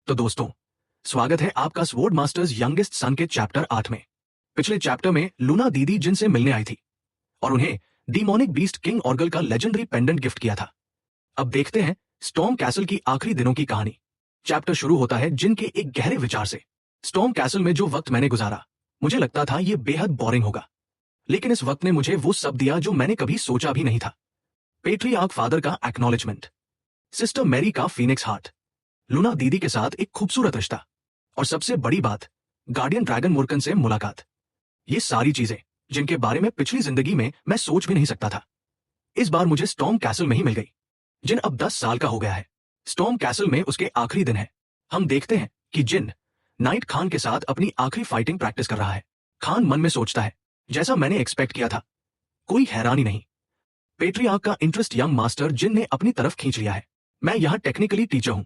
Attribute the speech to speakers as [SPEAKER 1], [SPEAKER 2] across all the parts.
[SPEAKER 1] तो दोस्तों, स्वागत है आपका स्वॉर्ड मास्टर्स यंगेस्ट सन के चैप्टर 8 में। पिछले चैप्टर में लूना दीदी जिनसे मिलने आई थी और उन्हें डीमोनिक बीस्ट किंग ऑर्गल का लेजेंडरी पेंडेंट गिफ्ट किया था। अब देखते हैं स्टॉर्म कैसल की आखिरी दिनों की कहानी। चैप्टर शुरू होता है जिन के एक गहरे विचार से। स्टॉर्म कैसल में जो वक्त मैंने गुजारा, मुझे लगता था ये बेहद बोरिंग होगा, लेकिन इस वक्त ने मुझे वो सब दिया जो मैंने कभी सोचा भी नहीं था। पेट्रियार्क फादर का एक्नॉलेजमेंट, सिस्टर मैरी का फीनिक्स हार्ट, लूना दीदी के साथ एक खूबसूरत रिश्ता, और सबसे बड़ी बात, गार्डियन ड्रैगन मुर्कन से मुलाकात। ये सारी चीजें जिनके बारे में पिछली जिंदगी में मैं सोच भी नहीं सकता था, इस बार मुझे स्टॉर्म कैसल में ही मिल गई। जिन अब 10 साल का हो गया है। स्टॉर्म कैसल में उसके आखिरी दिन है। हम देखते हैं कि जिन नाइट खान के साथ अपनी आखिरी फाइटिंग प्रैक्टिस कर रहा है। खान मन में सोचता है, जैसा मैंने एक्सपेक्ट किया था, कोई हैरानी नहीं। पेट्रियार्क का इंटरेस्ट यंग मास्टर जिन ने अपनी तरफ खींच लिया है। मैं यहां टेक्निकली टीचर हूं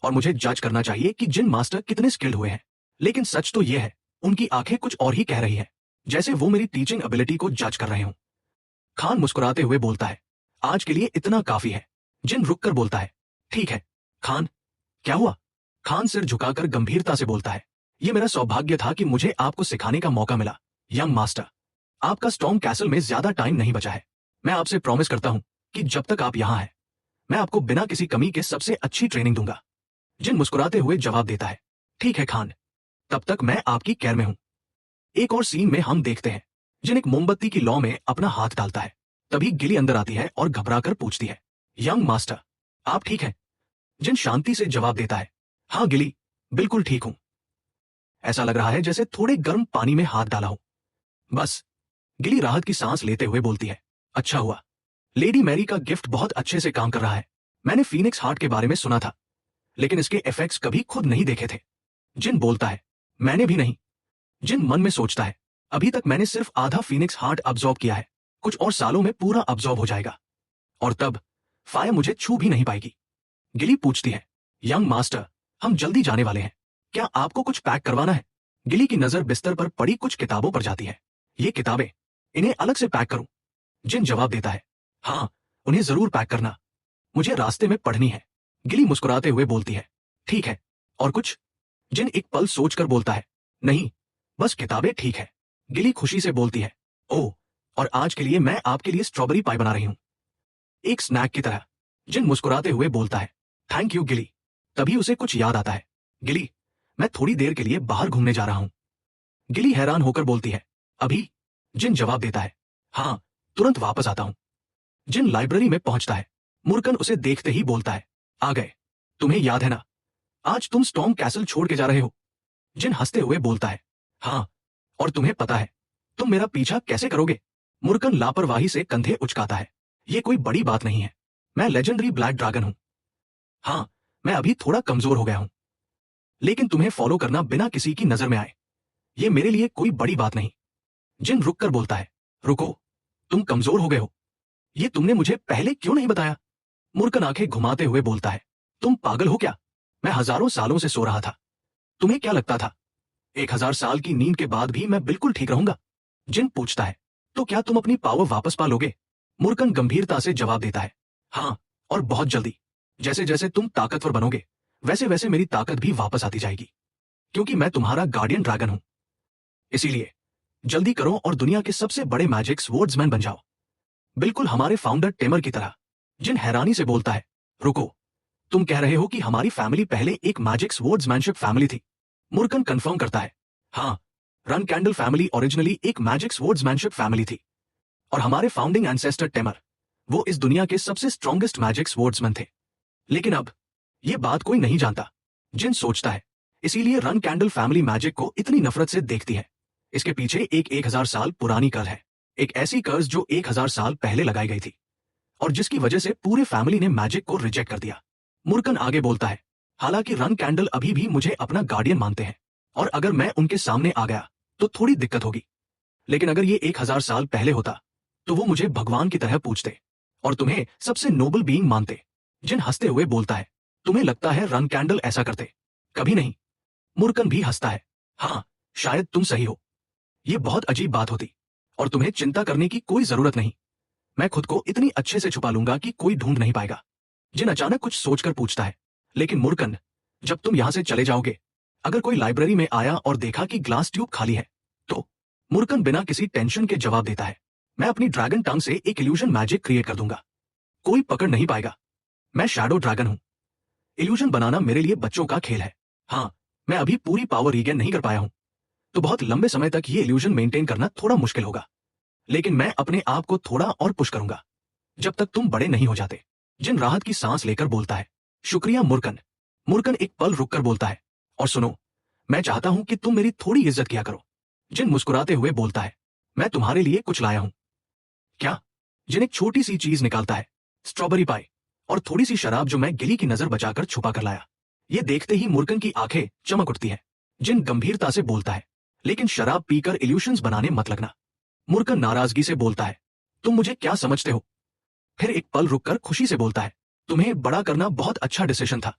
[SPEAKER 1] और मुझे जज करना चाहिए कि जिन मास्टर कितने स्किल्ड हुए हैं, लेकिन सच तो यह है, उनकी आंखें कुछ और ही कह रही हैं, जैसे वो मेरी टीचिंग एबिलिटी को जज कर रहे हों। खान मुस्कुराते हुए बोलता है, आज के लिए इतना काफी है। जिन रुककर बोलता है, ठीक है खान, क्या हुआ? खान सिर झुकाकर गंभीरता से बोलता है, यह मेरा सौभाग्य था कि मुझे आपको सिखाने का मौका मिला। यंग मास्टर, आपका स्टॉर्म कैसल में ज्यादा टाइम नहीं बचा है। मैं आपसे प्रॉमिस करता हूं कि जब तक आप यहां हैं, मैं आपको बिना किसी कमी के सबसे अच्छी ट्रेनिंग दूंगा। जिन मुस्कुराते हुए जवाब देता है, ठीक है खान, तब तक मैं आपकी केयर में हूं। एक और सीन में हम देखते हैं जिन एक मोमबत्ती की लौ में अपना हाथ डालता है। तभी गिली अंदर आती है और घबराकर पूछती है, यंग मास्टर, आप ठीक हैं? जिन शांति से जवाब देता है, हाँ गिली, बिल्कुल ठीक हूं। ऐसा लग रहा है जैसे थोड़े गर्म पानी में हाथ डाला हो। बस। गिली राहत की सांस लेते हुए बोलती है, अच्छा हुआ। लेडी मैरी का गिफ्ट बहुत अच्छे से काम कर रहा है। मैंने फीनिक्स हार्ट के बारे में सुना था, लेकिन इसके इफेक्ट्स कभी खुद नहीं देखे थे। जिन बोलता है, मैंने भी नहीं। जिन मन में सोचता है, अभी तक मैंने सिर्फ आधा फीनिक्स हार्ट अब्सॉर्ब किया है, कुछ और सालों में पूरा अब्सॉर्ब हो जाएगा, और तब फायर मुझे छू भी नहीं पाएगी। गिली पूछती है, यंग मास्टर, हम जल्दी जाने वाले हैं, क्या आपको कुछ पैक करवाना है? गिली की नजर बिस्तर पर पड़ी कुछ किताबों पर जाती है। ये किताबें, इन्हें अलग से पैक करूं? जिन जवाब देता है, हाँ, उन्हें जरूर पैक करना, मुझे रास्ते में पढ़नी है। गिली मुस्कुराते हुए बोलती है, ठीक है, और कुछ? जिन एक पल सोचकर बोलता है, नहीं, बस किताबें ठीक है। गिली खुशी से बोलती है, ओह, और आज के लिए मैं आपके लिए स्ट्रॉबेरी पाई बना रही हूं, एक स्नैक की तरह। जिन मुस्कुराते हुए बोलता है, थैंक यू गिली। तभी उसे कुछ याद आता है, गिली, मैं थोड़ी देर के लिए बाहर घूमने जा रहा हूं। गिली हैरान होकर बोलती है, अभी? जिन जवाब देता है, हाँ, तुरंत वापस आता हूं। जिन लाइब्रेरी में पहुंचता है। मुर्कन उसे देखते ही बोलता है, आ गए। तुम्हें याद है ना, आज तुम स्टॉर्म कैसल छोड़ के जा रहे हो? जिन हंसते हुए बोलता है, हाँ, और तुम्हें पता है तुम मेरा पीछा कैसे करोगे? मुर्कन लापरवाही से कंधे उचकाता है, ये कोई बड़ी बात नहीं है, मैं लेजेंडरी ब्लैक ड्रैगन हूं। हाँ, मैं अभी थोड़ा कमजोर हो गया हूं, लेकिन तुम्हें फॉलो करना बिना किसी की नजर में आए, ये मेरे लिए कोई बड़ी बात नहीं। जिन रुककर बोलता है, रुको, तुम कमजोर हो गए हो? ये तुमने मुझे पहले क्यों नहीं बताया? मुर्कन आंखें घुमाते हुए बोलता है, तुम पागल हो क्या? मैं हजारों सालों से सो रहा था, तुम्हें क्या लगता था 1000 साल की नींद के बाद भी मैं बिल्कुल ठीक रहूंगा? जिन पूछता है, तो क्या तुम अपनी पावर वापस पा लोगे? मुर्कन गंभीरता से जवाब देता है, हाँ, और बहुत जल्दी। जैसे जैसे तुम ताकतवर बनोगे, वैसे वैसे मेरी ताकत भी वापस आती जाएगी, क्योंकि मैं तुम्हारा गार्डियन ड्रैगन हूं। इसीलिए जल्दी करो और दुनिया के सबसे बड़े मैजिक स्वर्ड्समैन बन जाओ, बिल्कुल हमारे फाउंडर टेमर की तरह। जिन हैरानी से बोलता है, रुको, तुम कह रहे हो कि हमारी फैमिली पहले एक मैजिक स्वर्ड्समैनशिप फैमिली थी? मुर्कन कंफर्म करता है, हाँ, रन कैंडल फैमिली ओरिजिनली एक मैजिक स्वर्ड्समैनशिप फैमिली थी, और हमारे फाउंडिंग एंसेस्टर टेमर, वो इस दुनिया के सबसे स्ट्रॉन्गेस्ट मैजिक स्वर्ड्समैन थे। लेकिन अब ये बात कोई नहीं जानता। जिन सोचता है, इसीलिए रन कैंडल फैमिली मैजिक को इतनी नफरत से देखती है। इसके पीछे एक 1000 साल पुरानी कर्ज है, एक ऐसी कर्ज जो 1000 साल पहले लगाई गई थी, और जिसकी वजह से पूरे फैमिली ने मैजिक को रिजेक्ट कर दिया। मुर्कन आगे बोलता है, हालांकि रन कैंडल अभी भी मुझे अपना गार्डियन मानते हैं, और अगर मैं उनके सामने आ गया तो थोड़ी दिक्कत होगी, लेकिन अगर ये 1000 साल पहले होता तो वो मुझे भगवान की तरह पूछते और तुम्हें सबसे नोबल बीइंग मानते। जिन हंसते हुए बोलता है, तुम्हें लगता है रन कैंडल ऐसा करते? कभी नहीं। मुर्कन भी हंसता है, हाँ, शायद तुम सही हो, ये बहुत अजीब बात होती, और तुम्हें चिंता करने की कोई जरूरत नहीं, मैं खुद को इतनी अच्छे से छुपा लूंगा कि कोई ढूंढ नहीं पाएगा। जिन अचानक कुछ सोचकर पूछता है, लेकिन मुर्कन, जब तुम यहां से चले जाओगे, अगर कोई लाइब्रेरी में आया और देखा कि ग्लास ट्यूब खाली है, तो मुर्कन बिना किसी टेंशन के जवाब देता है, मैं अपनी ड्रैगन टंग से एक इल्यूजन मैजिक क्रिएट कर दूंगा। कोई पकड़ नहीं पाएगा। मैं शैडो ड्रैगन हूं। इल्यूजन बनाना मेरे लिए बच्चों का खेल है। हाँ, मैं अभी पूरी पावर रीगेन नहीं कर पाया हूं, तो बहुत लंबे समय तक ये इल्यूजन मेंटेन करना थोड़ा मुश्किल होगा। लेकिन मैं अपने आप को थोड़ा और पुश करूंगा जब तक तुम बड़े नहीं हो जाते। जिन राहत की सांस लेकर बोलता है, शुक्रिया मुर्कन। मुर्कन एक पल रुककर बोलता है, और सुनो, मैं चाहता हूं कि तुम मेरी थोड़ी इज्जत किया करो। जिन मुस्कुराते हुए बोलता है, मैं तुम्हारे लिए कुछ लाया हूं। क्या? जिन एक छोटी सी चीज निकालता है, स्ट्रॉबेरी पाई और थोड़ी सी शराब जो मैं गिली की नजर बचाकर छुपा कर लाया। ये देखते ही मुर्कन की आंखें चमक उठती है। जिन गंभीरता से बोलता है, लेकिन शराब पीकर इल्यूशंस बनाने मत लगना। मुर्कन नाराजगी से बोलता है, तुम मुझे क्या समझते हो? फिर एक पल रुककर खुशी से बोलता है, तुम्हें बड़ा करना बहुत अच्छा डिसीजन था।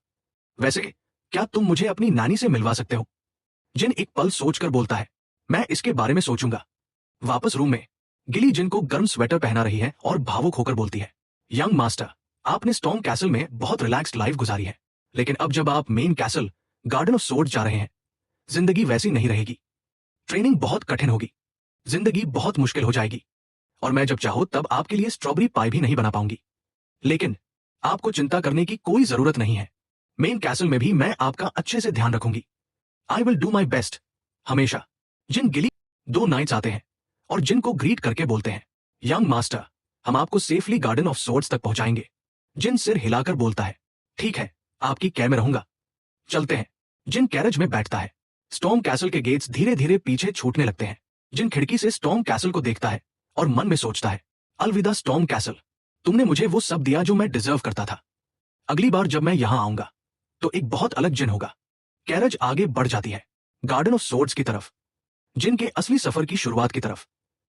[SPEAKER 1] वैसे क्या तुम मुझे अपनी नानी से मिलवा सकते हो? जिन एक पल सोचकर बोलता है, मैं इसके बारे में सोचूंगा। वापस रूम में गिली जिन को गर्म स्वेटर पहना रही है और भावुक होकर बोलती है, यंग मास्टर, आपने स्टॉर्म कैसल में बहुत रिलैक्स्ड लाइफ गुजारी है, लेकिन अब जब आप main castle garden of sword जा रहे हैं, जिंदगी वैसी नहीं रहेगी। ट्रेनिंग बहुत कठिन होगी, जिंदगी बहुत मुश्किल हो जाएगी, और मैं जब चाहूं तब आपके लिए स्ट्रॉबेरी पाई भी नहीं बना पाऊंगी। लेकिन आपको चिंता करने की कोई जरूरत नहीं है। मेन कैसल में भी मैं आपका अच्छे से ध्यान रखूंगी। I will do my best, हमेशा। जिन गिली दो नाइट्स आते हैं और जिनको ग्रीट करके बोलते हैं, यंग मास्टर, हम आपको सेफली गार्डन ऑफ सोर्ड्स तक पहुंचाएंगे। जिन सिर हिलाकर बोलता है, ठीक है, आपकी कैब में रहूंगा। चलते हैं। जिन कैरेज में बैठता है, स्टॉर्म कैसल के गेट्स धीरे धीरे पीछे छूटने लगते हैं। जिन खिड़की से स्टॉर्म कैसल को देखता है और मन में सोचता है, अलविदा स्टॉर्म कैसल, तुमने मुझे वो सब दिया जो मैं डिजर्व करता था। अगली बार जब मैं यहां आऊंगा तो एक बहुत अलग जिन होगा। कैरेज आगे बढ़ जाती है, गार्डन ऑफ सोर्ड्स की तरफ, जिन के असली सफर की शुरुआत की तरफ।